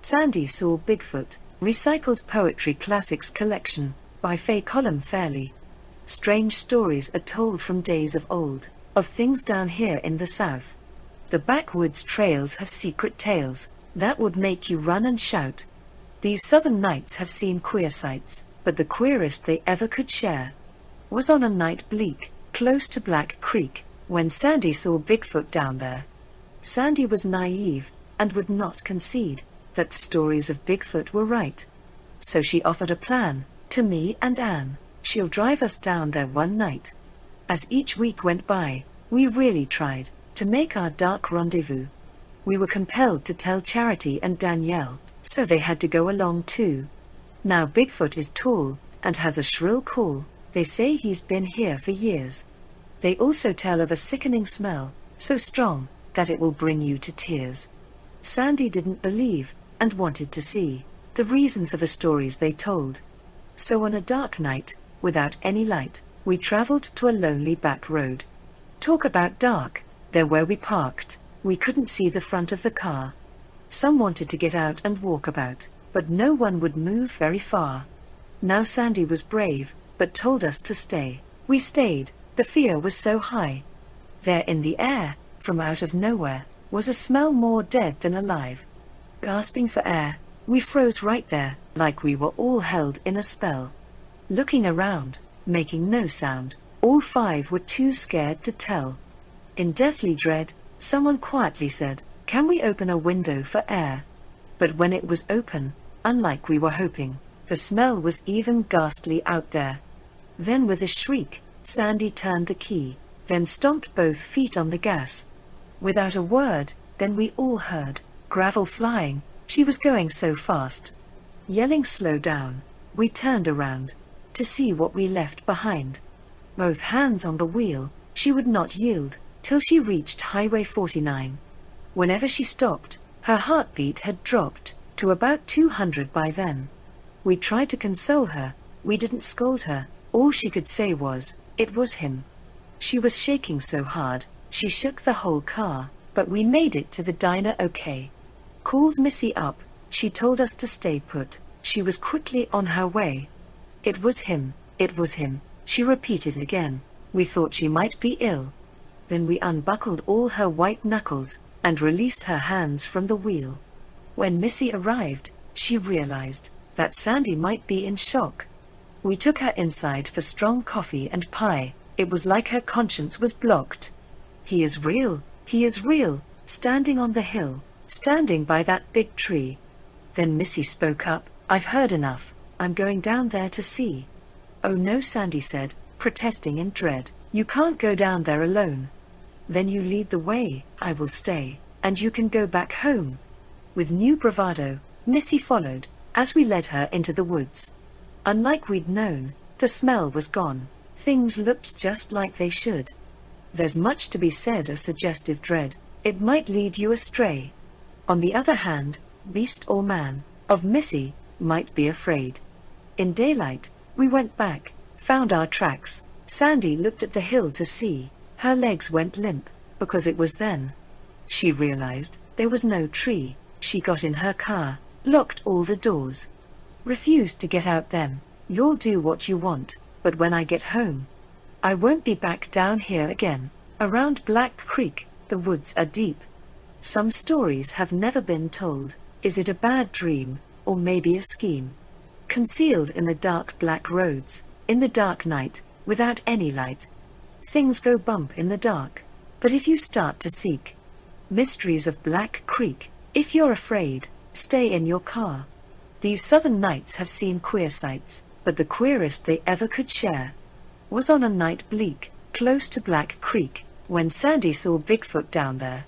Sandy Saw Bigfoot, Recycled Poetry Classics Collection, by Faye Colum Fairley. Strange stories are told from days of old, of things down here in the south. The backwoods trails have secret tales, that would make you run and shout. These southern nights have seen queer sights, but the queerest they ever could share was on a night bleak, close to Black Creek, when Sandy saw Bigfoot down there. Sandy was naive, and would not concede that stories of Bigfoot were right. So she offered a plan, to me and Anne. She'll drive us down there one night. As each week went by, we really tried to make our dark rendezvous. We were compelled to tell Charity and Danielle, so they had to go along too. Now Bigfoot is tall, and has a shrill call. They say he's been here for years. They also tell of a sickening smell, so strong that it will bring you to tears. Sandy didn't believe, and wanted to see, the reason for the stories they told. So on a dark night, without any light, we traveled to a lonely back road. Talk about dark, there where we parked, we couldn't see the front of the car. Some wanted to get out and walk about, but no one would move very far. Now Sandy was brave, but told us to stay. We stayed, the fear was so high. There in the air, from out of nowhere, was a smell more dead than alive. Gasping for air, we froze right there, like we were all held in a spell. Looking around, making no sound, all five were too scared to tell. In deathly dread, someone quietly said, "Can we open a window for air?" But when it was open, unlike we were hoping, the smell was even ghastly out there. Then with a shriek, Sandy turned the key, then stomped both feet on the gas. Without a word, then we all heard gravel flying. She was going so fast. Yelling slow down, we turned around to see what we left behind. Both hands on the wheel, she would not yield till she reached Highway 49. Whenever she stopped, her heartbeat had dropped to about 200 by then. We tried to console her, we didn't scold her, all she could say was, "It was him." She was shaking so hard, she shook the whole car, but we made it to the diner okay. Called Missy up, she told us to stay put, she was quickly on her way. "It was him, she repeated again. We thought she might be ill. Then we unbuckled all her white knuckles, and released her hands from the wheel. When Missy arrived, she realized that Sandy might be in shock. We took her inside for strong coffee and pie. It was like her conscience was blocked. He is real, standing on the hill, standing by that big tree." Then Missy spoke up, "I've heard enough, I'm going down there to see." "Oh no," Sandy said, protesting in dread, "you can't go down there alone." "Then you lead the way, I will stay, and you can go back home." With new bravado, Missy followed, as we led her into the woods. Unlike we'd known, the smell was gone, things looked just like they should. There's much to be said of suggestive dread, it might lead you astray. On the other hand, beast or man, of Missy, might be afraid. In daylight, we went back, found our tracks. Sandy looked at the hill to see. Her legs went limp, because it was then she realized there was no tree. She got in her car, locked all the doors. "Refused to get out then. You'll do what you want, but when I get home, I won't be back down here again." Around Black Creek, the woods are deep. Some stories have never been told. Is it a bad dream, or maybe a scheme? Concealed in the dark black roads, in the dark night, without any light. Things go bump in the dark, but if you start to seek mysteries of Black Creek, if you're afraid, stay in your car. These southern nights have seen queer sights, but the queerest they ever could share was on a night bleak, close to Black Creek, when Sandy saw Bigfoot down there.